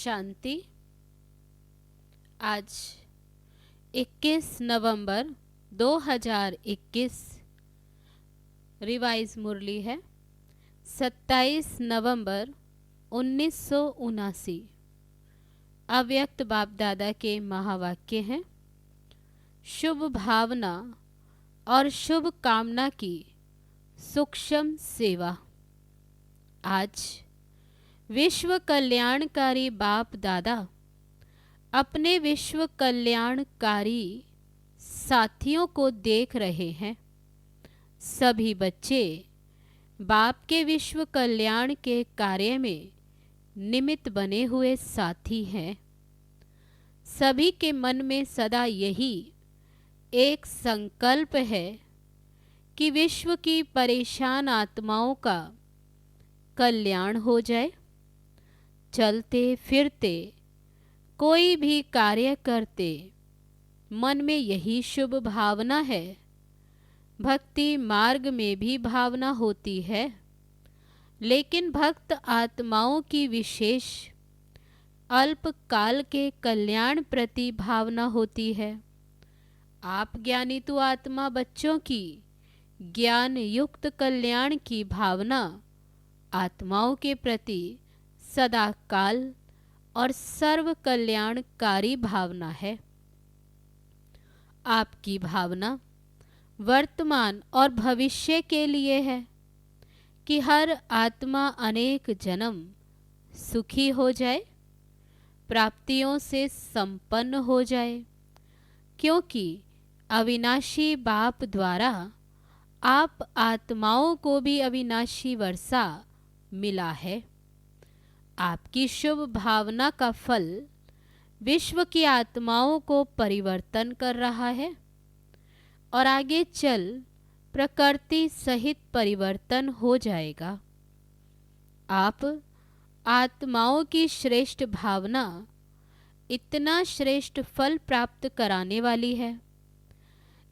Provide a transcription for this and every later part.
शांति। आज 21 नवंबर 2021 रिवाइज मुरली है 27 नवंबर 1979। अव्यक्त बाप दादा के महावाक्य हैं, शुभ भावना और शुभ कामना की सूक्ष्म सेवा। आज विश्व कल्याणकारी बाप दादा अपने विश्व कल्याणकारी साथियों को देख रहे हैं। सभी बच्चे बाप के विश्व कल्याण के कार्य में निमित्त बने हुए साथी हैं। सभी के मन में सदा यही एक संकल्प है कि विश्व की परेशान आत्माओं का कल्याण हो जाए। चलते फिरते कोई भी कार्य करते मन में यही शुभ भावना है। भक्ति मार्ग में भी भावना होती है, लेकिन भक्त आत्माओं की विशेष अल्पकाल के कल्याण प्रति भावना होती है। आप ज्ञानी तो आत्मा बच्चों की ज्ञान युक्त कल्याण की भावना आत्माओं के प्रति सदा काल और सर्व कल्याणकारी भावना है। आपकी भावना वर्तमान और भविष्य के लिए है कि हर आत्मा अनेक जन्म सुखी हो जाए, प्राप्तियों से संपन्न हो जाए, क्योंकि अविनाशी बाप द्वारा आप आत्माओं को भी अविनाशी वर्षा मिला है। आपकी शुभ भावना का फल विश्व की आत्माओं को परिवर्तन कर रहा है और आगे चल प्रकृति सहित परिवर्तन हो जाएगा। आप आत्माओं की श्रेष्ठ भावना इतना श्रेष्ठ फल प्राप्त कराने वाली है,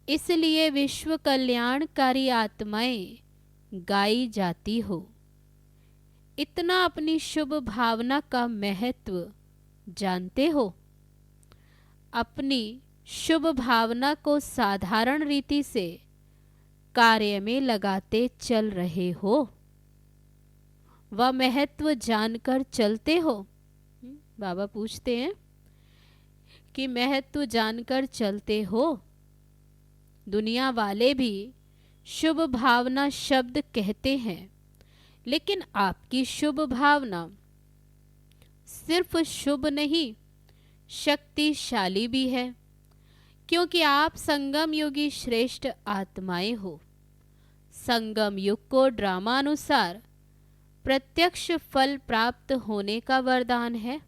इसलिए विश्व कल्याणकारी आत्माएं गाई जाती हो। इतना अपनी शुभ भावना का महत्व जानते हो? अपनी शुभ भावना को साधारण रीति से कार्य में लगाते चल रहे हो? वह महत्व जानकर चलते हो? बाबा पूछते हैं कि महत्व जानकर चलते हो? दुनिया वाले भी शुभ भावना शब्द कहते हैं, लेकिन आपकी शुभ भावना सिर्फ शुभ नहीं, शक्तिशाली भी है, क्योंकि आप संगम युगी श्रेष्ठ आत्माएं हो। संगम युग को ड्रामानुसार प्रत्यक्ष फल प्राप्त होने का वरदान है।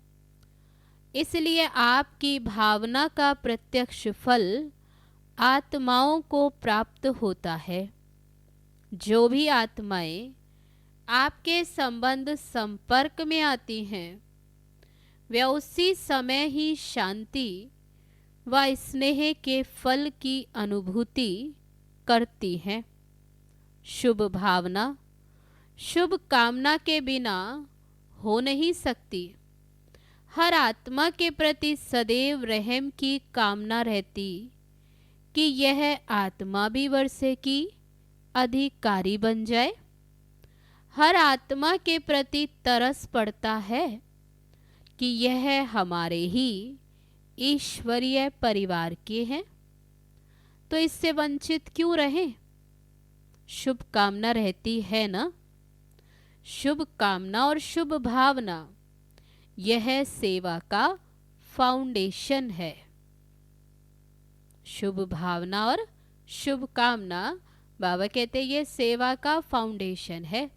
इसलिए आपकी भावना का प्रत्यक्ष फल आत्माओं को प्राप्त होता है। जो भी आत्माएं आपके संबंध संपर्क में आती हैं, वे उसी समय ही शांति व स्नेह के फल की अनुभूति करती हैं। शुभ भावना शुभ कामना के बिना हो नहीं सकती। हर आत्मा के प्रति सदैव रहम की कामना रहती कि यह आत्मा भी वर्षे की अधिकारी बन जाए। हर आत्मा के प्रति तरस पड़ता है कि यह हमारे ही ईश्वरीय परिवार के हैं, तो इससे वंचित क्यों रहें। शुभ कामना रहती है ना। शुभ कामना और शुभ भावना यह सेवा का फाउंडेशन है। शुभ भावना और शुभ कामना, बाबा कहते हैं, ये सेवा का फाउंडेशन है।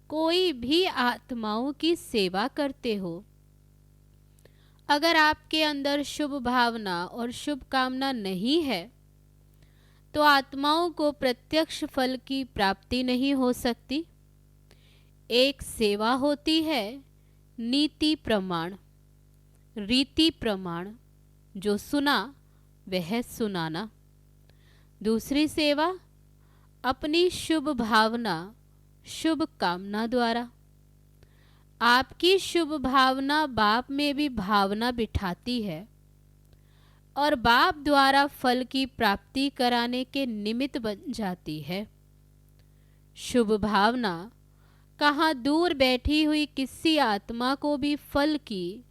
कोई भी आत्माओं की सेवा करते हो, अगर आपके अंदर शुभ भावना और शुभ कामना नहीं है, तो आत्माओं को प्रत्यक्ष फल की प्राप्ति नहीं हो सकती। एक सेवा होती है नीति प्रमाण, रीति प्रमाण, जो सुना वह सुनाना। दूसरी सेवा अपनी शुभ भावना शुभ कामना द्वारा। आपकी शुभ भावना बाप में भी भावना बिठाती है और बाप द्वारा फल की प्राप्ति कराने के निमित्त बन जाती है। शुभ भावना कहाँ दूर बैठी हुई किसी आत्मा को भी फल की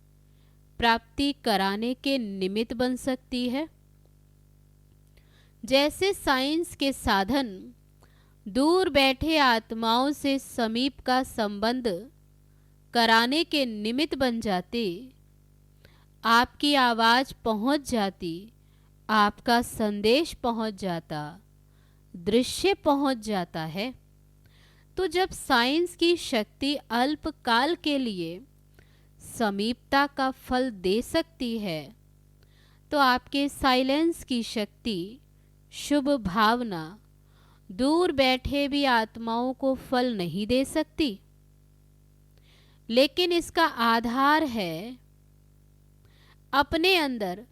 प्राप्ति कराने के निमित्त बन सकती है। जैसे साइंस के साधन दूर बैठे आत्माओं से समीप का संबंध कराने के निमित्त बन जाते, आपकी आवाज़ पहुंच जाती, आपका संदेश पहुंच जाता, दृश्य पहुंच जाता है। तो जब साइंस की शक्ति अल्पकाल के लिए समीपता का फल दे सकती है, तो आपके साइलेंस की शक्ति शुभ भावना दूर बैठे भी आत्माओं को फल नहीं दे सकती। लेकिन इसका आधार है अपने अंदर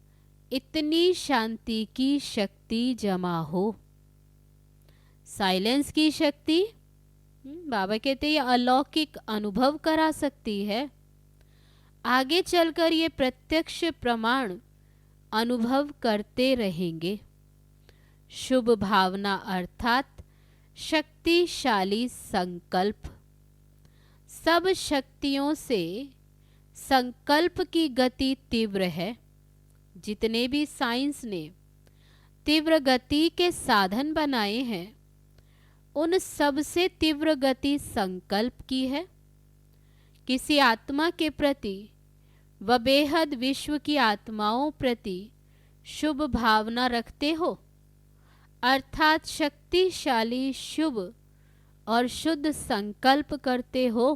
इतनी शांति की शक्ति जमा हो। साइलेंस की शक्ति बाबा कहते हैं ये अलौकिक अनुभव करा सकती है। आगे चलकर ये प्रत्यक्ष प्रमाण अनुभव करते रहेंगे। शुभ भावना अर्थात शक्तिशाली संकल्प। सब शक्तियों से संकल्प की गति तीव्र है। जितने भी साइंस ने तीव्र गति के साधन बनाए हैं, उन सब से तीव्र गति संकल्प की है। किसी आत्मा के प्रति व बेहद विश्व की आत्माओं प्रति शुभ भावना रखते हो, अर्थात शक्तिशाली शुभ और शुद्ध संकल्प करते हो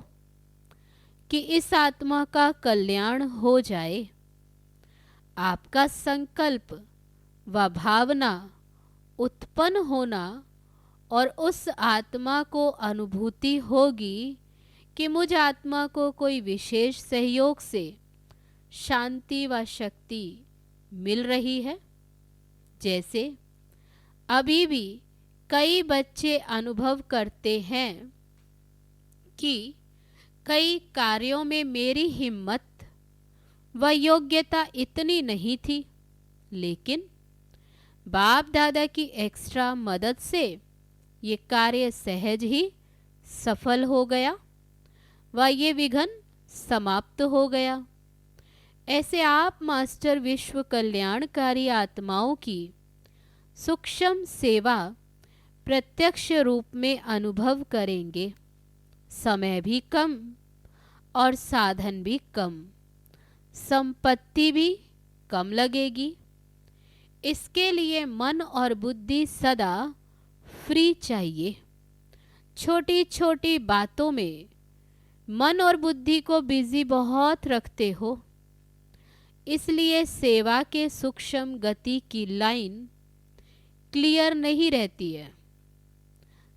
कि इस आत्मा का कल्याण हो जाए। आपका संकल्प व भावना उत्पन्न होना और उस आत्मा को अनुभूति होगी कि मुझ आत्मा को कोई विशेष सहयोग से शांति व शक्ति मिल रही है। जैसे अभी भी कई बच्चे अनुभव करते हैं कि कई कार्यों में मेरी हिम्मत व योग्यता इतनी नहीं थी, लेकिन बाप दादा की एक्स्ट्रा मदद से ये कार्य सहज ही सफल हो गया व ये विघ्न समाप्त हो गया। ऐसे आप मास्टर विश्व कल्याणकारी आत्माओं की सूक्ष्म सेवा प्रत्यक्ष रूप में अनुभव करेंगे। समय भी कम और साधन भी कम, संपत्ति भी कम लगेगी। इसके लिए मन और बुद्धि सदा फ्री चाहिए। छोटी छोटी बातों में मन और बुद्धि को बिजी बहुत रखते हो, इसलिए सेवा के सूक्ष्म गति की लाइन क्लियर नहीं रहती है।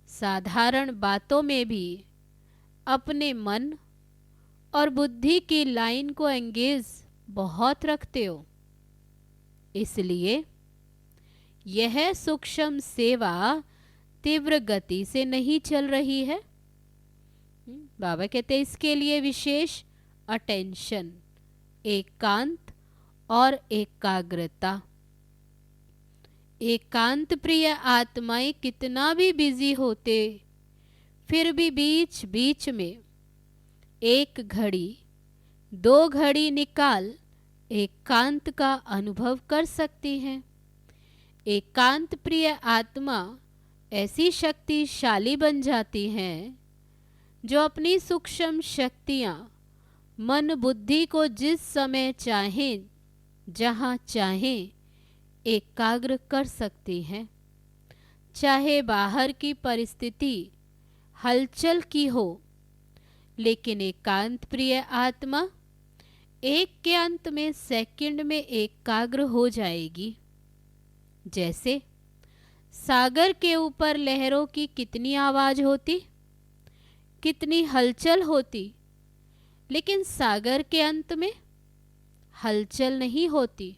साधारण बातों में भी अपने मन और बुद्धि की लाइन को एंगेज बहुत रखते हो, इसलिए यह सूक्ष्म सेवा तीव्र गति से नहीं चल रही है। बाबा कहते हैं इसके लिए विशेष अटेंशन, एकांत और एकाग्रता। एकांत प्रिय आत्माएं कितना भी बिजी होते, फिर भी बीच बीच में 1 घड़ी 2 घड़ी निकाल एकांत का अनुभव कर सकती हैं। एकांत प्रिय आत्मा ऐसी शक्तिशाली बन जाती हैं जो अपनी सूक्ष्म शक्तियाँ मन बुद्धि को जिस समय चाहें जहाँ चाहें एकाग्र कर सकती हैं। चाहे बाहर की परिस्थिति हलचल की हो, लेकिन एकांत प्रिय आत्मा एक के अंत में सेकंड में एकाग्र हो जाएगी। जैसे सागर के ऊपर लहरों की कितनी आवाज होती, कितनी हलचल होती, लेकिन सागर के अंत में हलचल नहीं होती।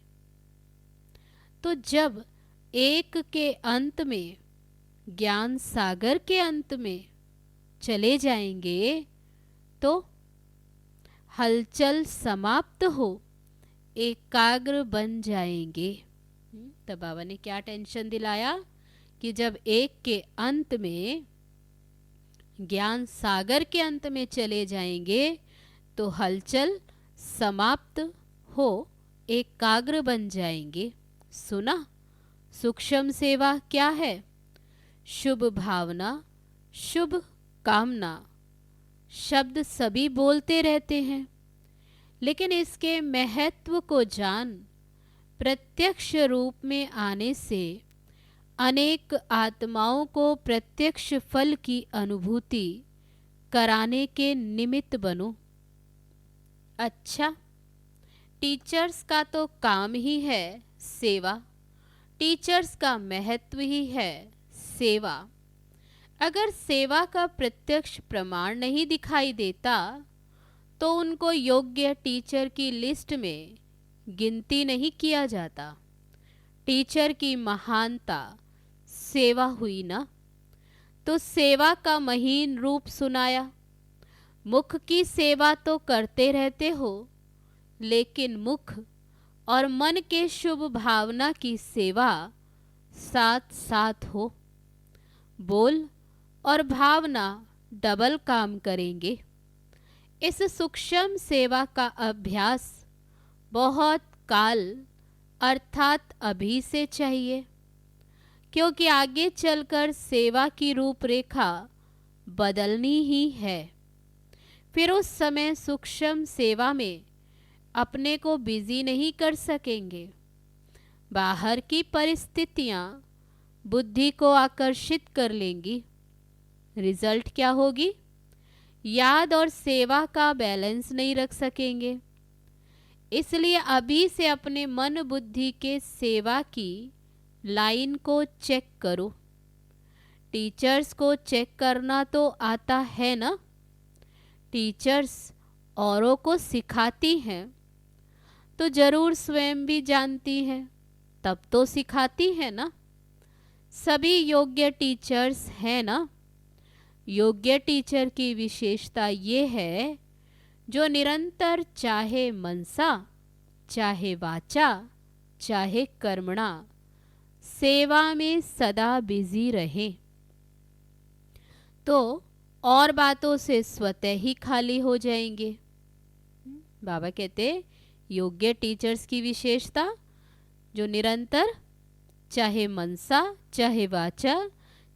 तो जब एक के अंत में ज्ञान सागर के अंत में चले जाएंगे तो हलचल समाप्त हो एकाग्र बन जाएंगे। तब बाबा ने क्या टेंशन दिलाया कि जब एक के अंत में ज्ञान सागर के अंत में चले जाएंगे तो हलचल समाप्त हो एकाग्र बन जाएंगे। सुना, सूक्ष्म सेवा क्या है? शुभ भावना, शुभ कामना शब्द सभी बोलते रहते हैं, लेकिन इसके महत्व को जान प्रत्यक्ष रूप में आने से अनेक आत्माओं को प्रत्यक्ष फल की अनुभूति कराने के निमित्त बनो। अच्छा, टीचर्स का तो काम ही है सेवा, टीचर्स का महत्व ही है सेवा। अगर सेवा का प्रत्यक्ष प्रमाण नहीं दिखाई देता तो उनको योग्य टीचर की लिस्ट में गिनती नहीं किया जाता। टीचर की महानता सेवा हुई ना। तो सेवा का महीन रूप सुनाया। मुख की सेवा तो करते रहते हो, लेकिन मुख और मन के शुभ भावना की सेवा साथ साथ हो। बोल और भावना डबल काम करेंगे। इस सूक्ष्म सेवा का अभ्यास बहुत काल अर्थात अभी से चाहिए, क्योंकि आगे चलकर सेवा की रूपरेखा बदलनी ही है। फिर उस समय सूक्ष्म सेवा में अपने को बिजी नहीं कर सकेंगे। बाहर की परिस्थितियां बुद्धि को आकर्षित कर लेंगी। रिजल्ट क्या होगी? याद और सेवा का बैलेंस नहीं रख सकेंगे। इसलिए अभी से अपने मन बुद्धि के सेवा की लाइन को चेक करो। टीचर्स को चेक करना तो आता है ना। टीचर्स औरों को सिखाती हैं तो जरूर स्वयं भी जानती हैं, तब तो सिखाती है ना। सभी योग्य टीचर्स हैं ना। योग्य टीचर की विशेषता ये है जो निरंतर चाहे मनसा, चाहे वाचा, चाहे कर्मणा सेवा में सदा बिजी रहे, तो और बातों से स्वतः ही खाली हो जाएंगे। बाबा कहते योग्य टीचर्स की विशेषता जो निरंतर चाहे मनसा, चाहे वाचा,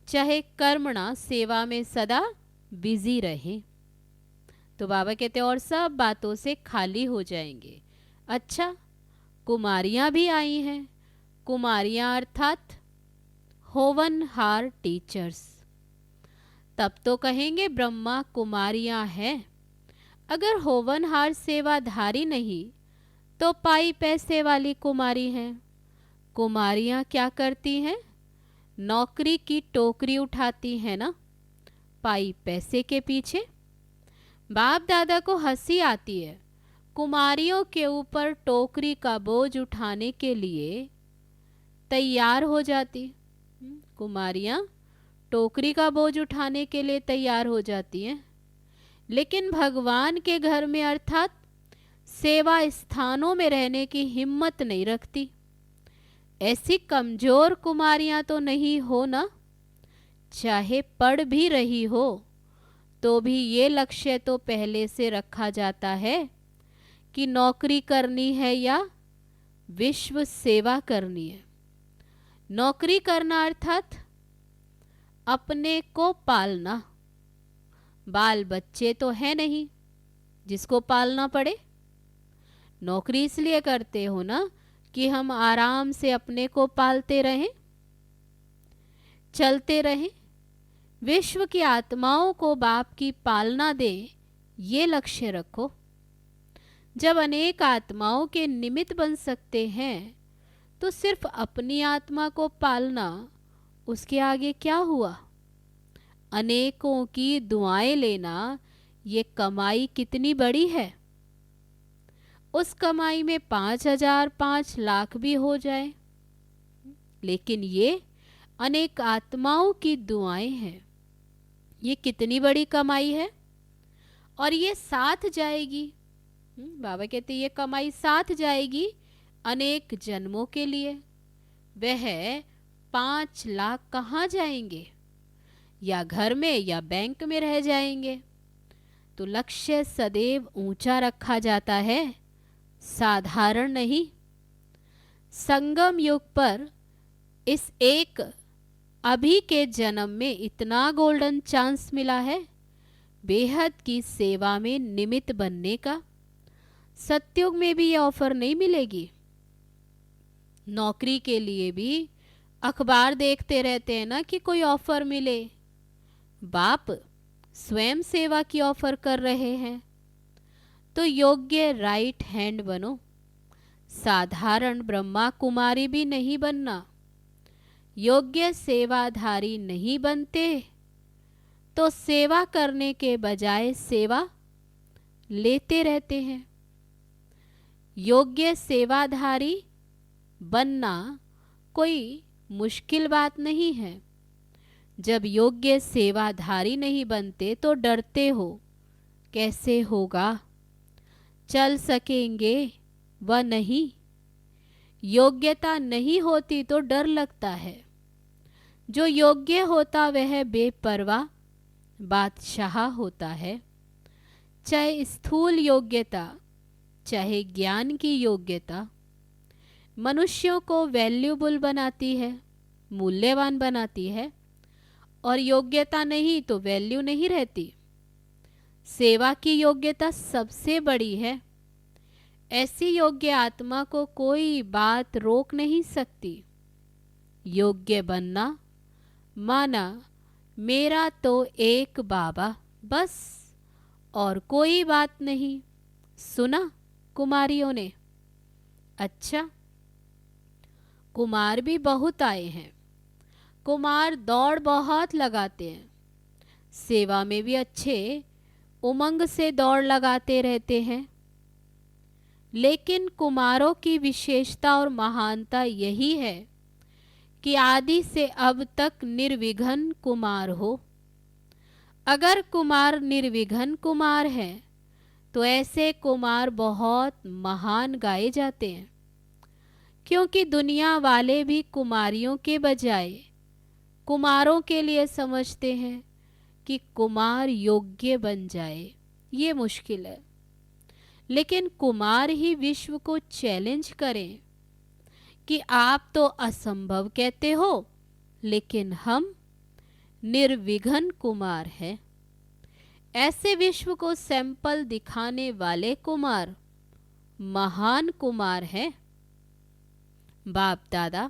चाहे कर्मणा सेवा में सदा बिजी रहे। तो बाबा कहते और सब बातों से खाली हो जाएंगे। अच्छा, कुमारियां भी आई हैं। कुमारियां अर्थात होवनहार टीचर्स। तब तो कहेंगे ब्रह्मा कुमारियां हैं। अगर होवनहार सेवाधारी नहीं तो पाई पैसे वाली कुमारी हैं। कुमारियां क्या करती हैं? नौकरी की टोकरी उठाती हैं ना, पाई पैसे के पीछे। बाप दादा को हंसी आती है। कुमारियों के ऊपर टोकरी का बोझ उठाने के लिए तैयार हो जाती। कुमारियां टोकरी का बोझ उठाने के लिए तैयार हो जाती हैं। लेकिन भगवान के घर में अर्थात सेवा स्थानों में रहने की हिम्मत नहीं रखती। ऐसी कमजोर कुमारियां तो नहीं हो ना। चाहे पढ़ भी रही हो तो भी ये लक्ष्य तो पहले से रखा जाता है कि नौकरी करनी है या विश्व सेवा करनी है। नौकरी करना अर्थात अपने को पालना। बाल बच्चे तो है नहीं जिसको पालना पड़े। नौकरी इसलिए करते हो ना कि हम आराम से अपने को पालते रहें, चलते रहें। विश्व की आत्माओं को बाप की पालना दे, ये लक्ष्य रखो। जब अनेक आत्माओं के निमित्त बन सकते हैं तो सिर्फ अपनी आत्मा को पालना, उसके आगे क्या हुआ? अनेकों की दुआएं लेना, ये कमाई कितनी बड़ी है। उस कमाई में 5,000 5 लाख भी हो जाए, लेकिन ये अनेक आत्माओं की दुआएं हैं। ये कितनी बड़ी कमाई है और ये साथ जाएगी। बाबा कहते ये कमाई साथ जाएगी अनेक जन्मों के लिए। वह 5 लाख कहाँ जाएंगे? या घर में या बैंक में रह जाएंगे। तो लक्ष्य सदैव ऊंचा रखा जाता है, साधारण नहीं। संगम युग पर इस एक अभी के जन्म में इतना गोल्डन चांस मिला है बेहद की सेवा में निमित्त बनने का। सतयुग में भी ये ऑफर नहीं मिलेगी। नौकरी के लिए भी अखबार देखते रहते हैं ना कि कोई ऑफर मिले। बाप स्वयं सेवा की ऑफर कर रहे हैं। तो योग्य राइट हैंड बनो। साधारण ब्रह्मा कुमारी भी नहीं बनना। योग्य सेवाधारी नहीं बनते तो सेवा करने के बजाय सेवा लेते रहते हैं। योग्य सेवाधारी बनना कोई मुश्किल बात नहीं है। जब योग्य सेवाधारी नहीं बनते तो डरते हो, कैसे होगा, चल सकेंगे व नहीं। योग्यता नहीं होती तो डर लगता है। जो योग्य होता वह बेपरवाह बादशाह होता है। चाहे स्थूल योग्यता चाहे ज्ञान की योग्यता मनुष्यों को वैल्यूबल बनाती है, मूल्यवान बनाती है। और योग्यता नहीं तो वैल्यू नहीं रहती। सेवा की योग्यता सबसे बड़ी है। ऐसी योग्य आत्मा को कोई बात रोक नहीं सकती। योग्य बनना माना मेरा तो एक बाबा बस, और कोई बात नहीं। सुना कुमारियों ने? अच्छा, कुमार भी बहुत आए हैं। कुमार दौड़ बहुत लगाते हैं। सेवा में भी अच्छे उमंग से दौड़ लगाते रहते हैं। लेकिन कुमारों की विशेषता और महानता यही है कि आदि से अब तक निर्विघ्न कुमार हो। अगर कुमार निर्विघ्न कुमार है तो ऐसे कुमार बहुत महान गाए जाते हैं। क्योंकि दुनिया वाले भी कुमारियों के बजाय कुमारों के लिए समझते हैं कि कुमार योग्य बन जाए, ये मुश्किल है। लेकिन कुमार ही विश्व को चैलेंज करें कि आप तो असंभव कहते हो, लेकिन हम निर्विघ्न कुमार हैं। ऐसे विश्व को सैंपल दिखाने वाले कुमार महान कुमार हैं। बाप दादा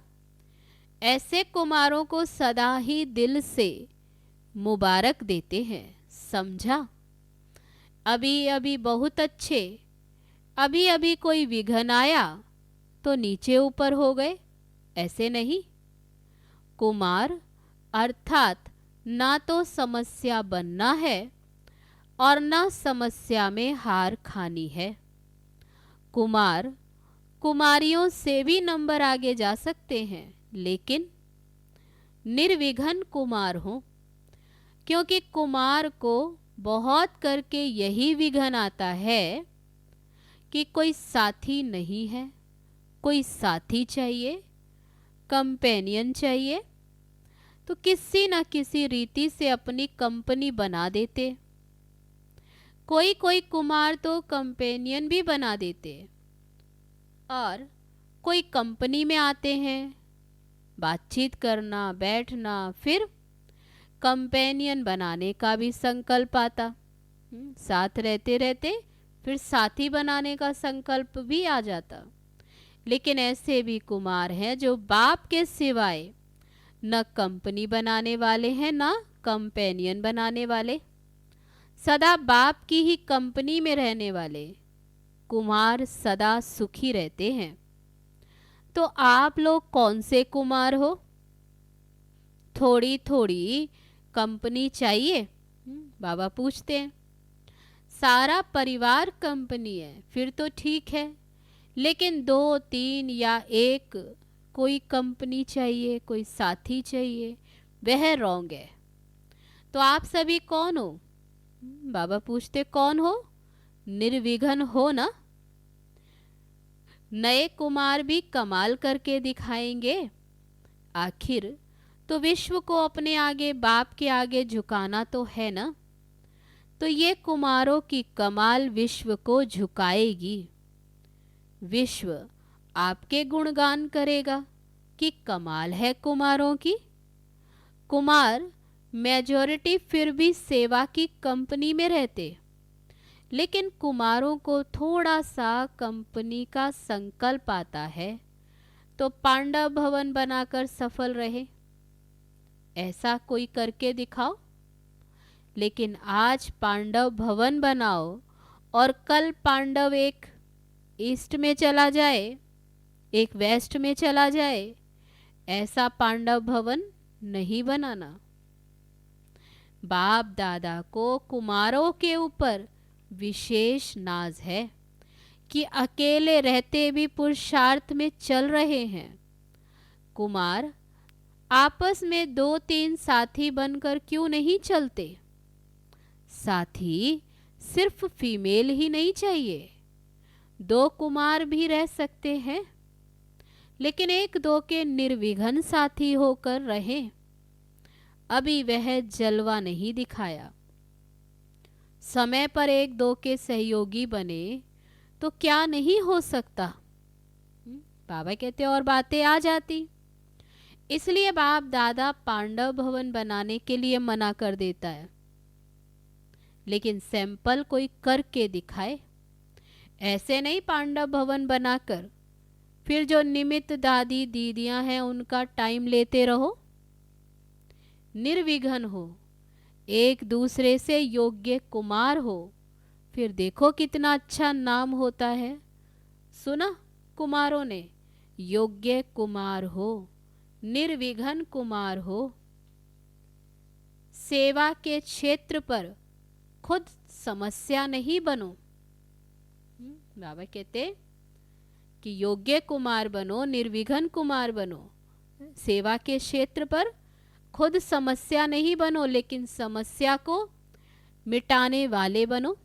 ऐसे कुमारों को सदा ही दिल से मुबारक देते हैं, समझा। अभी अभी बहुत अच्छे, अभी अभी कोई विघ्न आया तो नीचे ऊपर हो गए, ऐसे नहीं। कुमार अर्थात ना तो समस्या बनना है और ना समस्या में हार खानी है। कुमार कुमारियों से भी नंबर आगे जा सकते हैं, लेकिन निर्विघ्न कुमार हो, क्योंकि कुमार को बहुत करके यही विघ्न आता है कि कोई साथी नहीं है। कोई साथी चाहिए, कंपेनियन चाहिए, तो किसी न किसी रीति से अपनी कंपनी बना देते। कोई कोई कुमार तो कंपेनियन भी बना देते और कोई कंपनी में आते हैं, बातचीत करना, बैठना, फिर कंपेनियन बनाने का भी संकल्प आता। साथ रहते रहते फिर साथी बनाने का संकल्प भी आ जाता। लेकिन ऐसे भी कुमार हैं जो बाप के सिवाय न कंपनी बनाने वाले हैं न कंपेनियन बनाने वाले, सदा बाप की ही कंपनी में रहने वाले कुमार सदा सुखी रहते हैं। तो आप लोग कौन से कुमार हो? थोड़ी थोड़ी कंपनी चाहिए? बाबा पूछते हैं। सारा परिवार कंपनी है फिर तो ठीक है, लेकिन 2, 3 या एक कोई कंपनी चाहिए, कोई साथी चाहिए, वह रॉन्ग है। तो आप सभी कौन हो? बाबा पूछते कौन हो? निर्विघ्न हो ना? नए कुमार भी कमाल करके दिखाएंगे। आखिर तो विश्व को अपने आगे, बाप के आगे झुकाना तो है ना। तो ये कुमारों की कमाल विश्व को झुकाएगी। विश्व आपके गुणगान करेगा कि कमाल है कुमारों की। कुमार मेजॉरिटी फिर भी सेवा की कंपनी में रहते, लेकिन कुमारों को थोड़ा सा कंपनी का संकल्प आता है तो पांडव भवन बनाकर सफल रहे। ऐसा कोई करके दिखाओ। लेकिन आज पांडव भवन बनाओ और कल पांडव एक ईस्ट में चला जाए, एक वेस्ट में चला जाए, ऐसा पांडव भवन नहीं बनाना। बाप दादा को कुमारों के ऊपर विशेष नाज है कि अकेले रहते भी पुरुषार्थ में चल रहे हैं। कुमार आपस में 2-3 साथी बनकर क्यों नहीं चलते? साथी सिर्फ फीमेल ही नहीं चाहिए, 2 कुमार भी रह सकते हैं, लेकिन 1-2 के निर्विघ्न साथी होकर रहें। अभी वह जलवा नहीं दिखाया। समय पर 1-2 के सहयोगी बने तो क्या नहीं हो सकता। बाबा कहते और बातें आ जाती। इसलिए बाप दादा पांडव भवन बनाने के लिए मना कर देता है, लेकिन सैंपल कोई करके दिखाए। ऐसे नहीं पांडव भवन बनाकर फिर जो निमित्त दादी दीदियां हैं उनका टाइम लेते रहो। निर्विघ्न हो, एक दूसरे से योग्य कुमार हो, फिर देखो कितना अच्छा नाम होता है। सुना कुमारों ने, योग्य कुमार हो, निर्विघ्न कुमार हो। सेवा के क्षेत्र पर खुद समस्या नहीं बनो। बाबा कहते कि योग्य कुमार बनो, निर्विघ्न कुमार बनो। सेवा के क्षेत्र पर खुद समस्या नहीं बनो, लेकिन समस्या को मिटाने वाले बनो।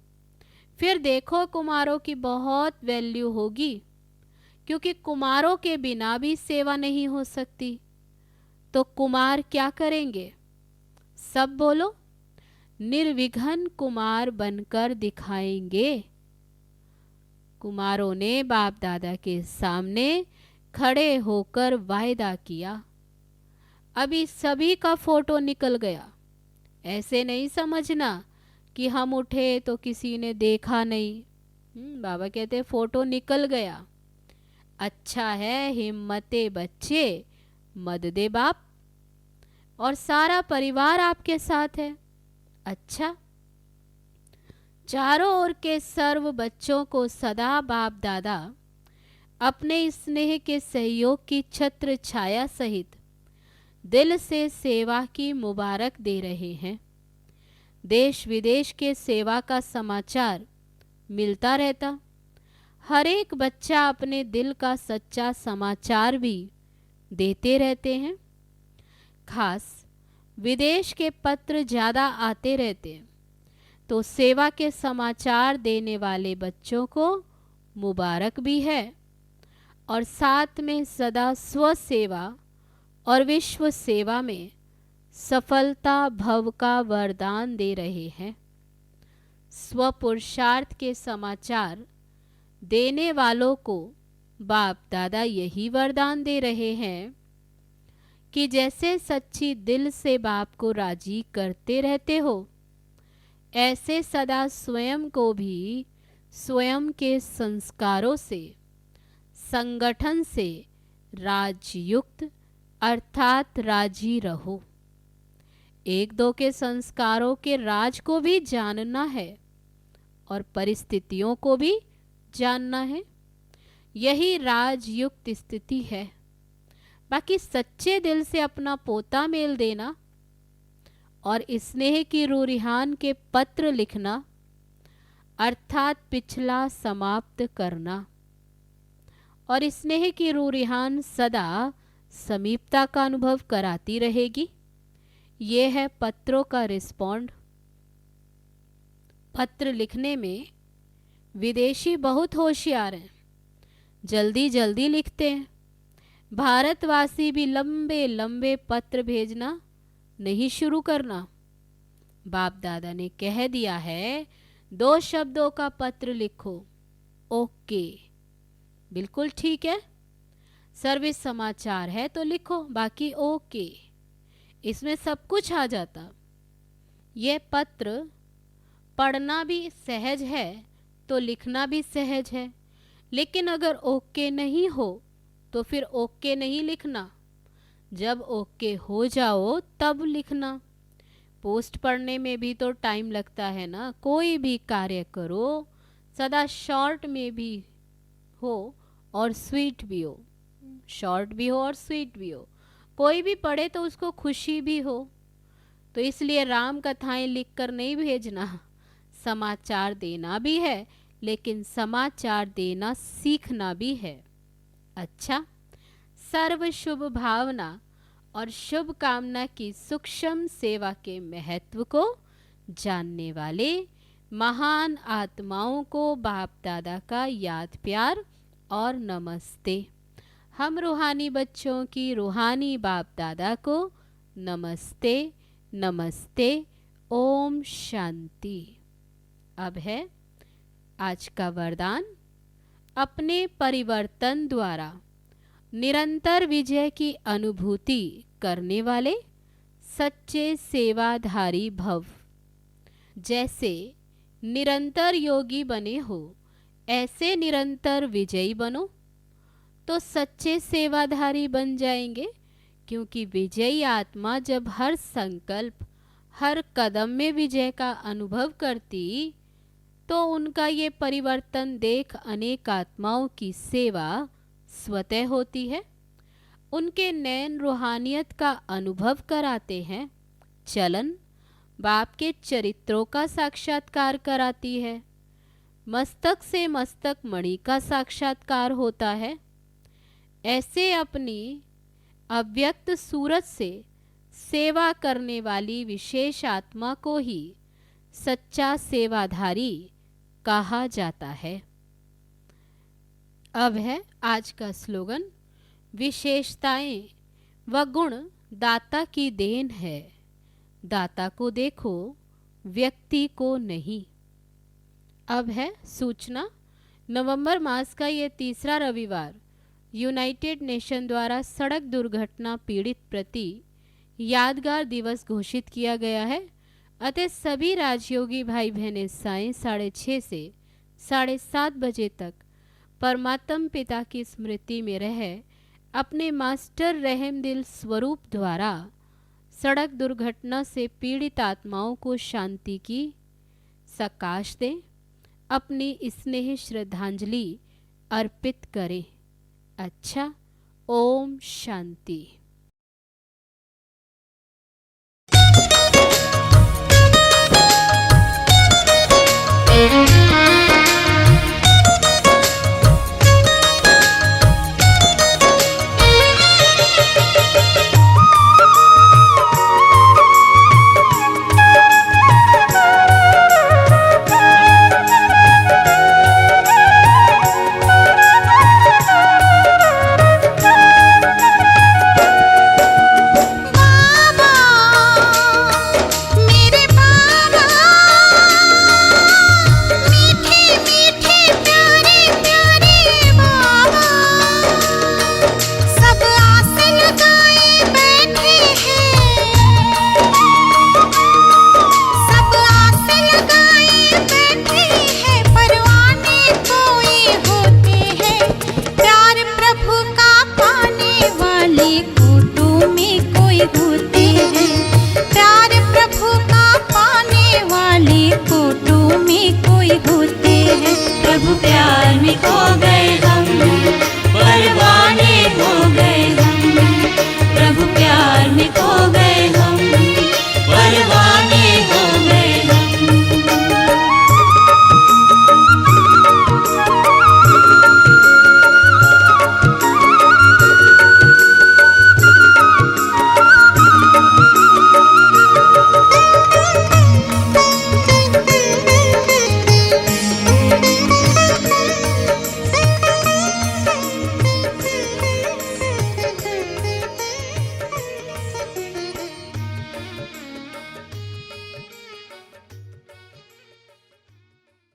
फिर देखो कुमारों की बहुत वैल्यू होगी, क्योंकि कुमारों के बिना भी सेवा नहीं हो सकती। तो कुमार क्या करेंगे? सब बोलो, निर्विघ्न कुमार बनकर दिखाएंगे। कुमारों ने बाप दादा के सामने खड़े होकर वायदा किया। अभी सभी का फोटो निकल गया। ऐसे नहीं समझना कि हम उठे तो किसी ने देखा नहीं। बाबा कहते फोटो निकल गया। अच्छा है हिम्मते बच्चे, मद दे बाप, और सारा परिवार आपके साथ है। अच्छा, चारों ओर के सर्व बच्चों को सदा बाप दादा अपने स्नेह के सहयोग की छत्र छाया सहित दिल से सेवा की मुबारक दे रहे हैं। देश विदेश के सेवा का समाचार मिलता रहता। हर एक बच्चा अपने दिल का सच्चा समाचार भी देते रहते हैं। खास विदेश के पत्र ज़्यादा आते रहते हैं, तो सेवा के समाचार देने वाले बच्चों को मुबारक भी है, और साथ में सदा स्व सेवा और विश्व सेवा में सफलता भव का वरदान दे रहे हैं। स्व पुरुषार्थ के समाचार देने वालों को बाप दादा यही वरदान दे रहे हैं कि जैसे सच्ची दिल से बाप को राजी करते रहते हो, ऐसे सदा स्वयं को भी स्वयं के संस्कारों से, संगठन से राजयुक्त अर्थात राजी रहो। एक दो के संस्कारों के राज को भी जानना है और परिस्थितियों को भी जानना है। यही राजयुक्त स्थिति है। बाकी सच्चे दिल से अपना पोता मेल देना और स्नेह की रूरिहान के पत्र लिखना अर्थात पिछला समाप्त करना, और स्नेह की रूरिहान सदा समीपता का अनुभव कराती रहेगी। ये है पत्रों का रिस्पॉन्ड। पत्र लिखने में विदेशी बहुत होशियार हैं, जल्दी जल्दी लिखते हैं। भारतवासी भी लंबे लंबे पत्र भेजना नहीं शुरू करना। बाप दादा ने कह दिया है 2 शब्दों का पत्र लिखो, ओके, बिल्कुल ठीक है। सर्विस समाचार है तो लिखो, बाकी ओके, इसमें सब कुछ आ जाता। ये पत्र पढ़ना भी सहज है तो लिखना भी सहज है, लेकिन अगर ओके नहीं हो तो फिर ओके नहीं लिखना। जब ओके हो जाओ तब लिखना। पोस्ट पढ़ने में भी तो टाइम लगता है ना। कोई भी कार्य करो सदा शॉर्ट में भी हो और स्वीट भी हो, शॉर्ट भी हो और स्वीट भी हो। कोई भी पढ़े तो उसको खुशी भी हो। तो इसलिए राम कथाएं लिखकर नहीं भेजना। समाचार देना भी है, लेकिन समाचार देना सीखना भी है। अच्छा, सर्व शुभ भावना और शुभ कामना की सूक्ष्म सेवा के महत्व को जानने वाले महान आत्माओं को बाप दादा का याद प्यार और नमस्ते। हम रूहानी बच्चों की रूहानी बाप दादा को नमस्ते नमस्ते। ओम शांति। अब है आज का वरदान। अपने परिवर्तन द्वारा निरंतर विजय की अनुभूति करने वाले सच्चे सेवाधारी भव। जैसे निरंतर योगी बने हो, ऐसे निरंतर विजयी बनो तो सच्चे सेवाधारी बन जाएंगे। क्योंकि विजयी आत्मा जब हर संकल्प, हर कदम में विजय का अनुभव करती, तो उनका ये परिवर्तन देख अनेक आत्माओं की सेवा स्वतः होती है। उनके नैन रूहानियत का अनुभव कराते हैं। चलन बाप के चरित्रों का साक्षात्कार कराती है। मस्तक से मस्तक मणि का साक्षात्कार होता है। ऐसे अपनी अव्यक्त सूरत से सेवा करने वाली विशेष आत्मा को ही सच्चा सेवाधारी कहा जाता है। अब है आज का स्लोगन। विशेषताएं व गुण दाता की देन है, दाता को देखो व्यक्ति को नहीं। अब है सूचना। नवंबर मास का ये तीसरा रविवार यूनाइटेड नेशन द्वारा सड़क दुर्घटना पीड़ित प्रति यादगार दिवस घोषित किया गया है। अतः सभी राजयोगी भाई बहनें सायं 6:30 से 7:30 बजे तक परमात्म पिता की स्मृति में रह अपने मास्टर रहम दिल स्वरूप द्वारा सड़क दुर्घटना से पीड़ित आत्माओं को शांति की सकाश दें, अपनी स्नेह श्रद्धांजलि अर्पित करें। अच्छा, ओम शांति।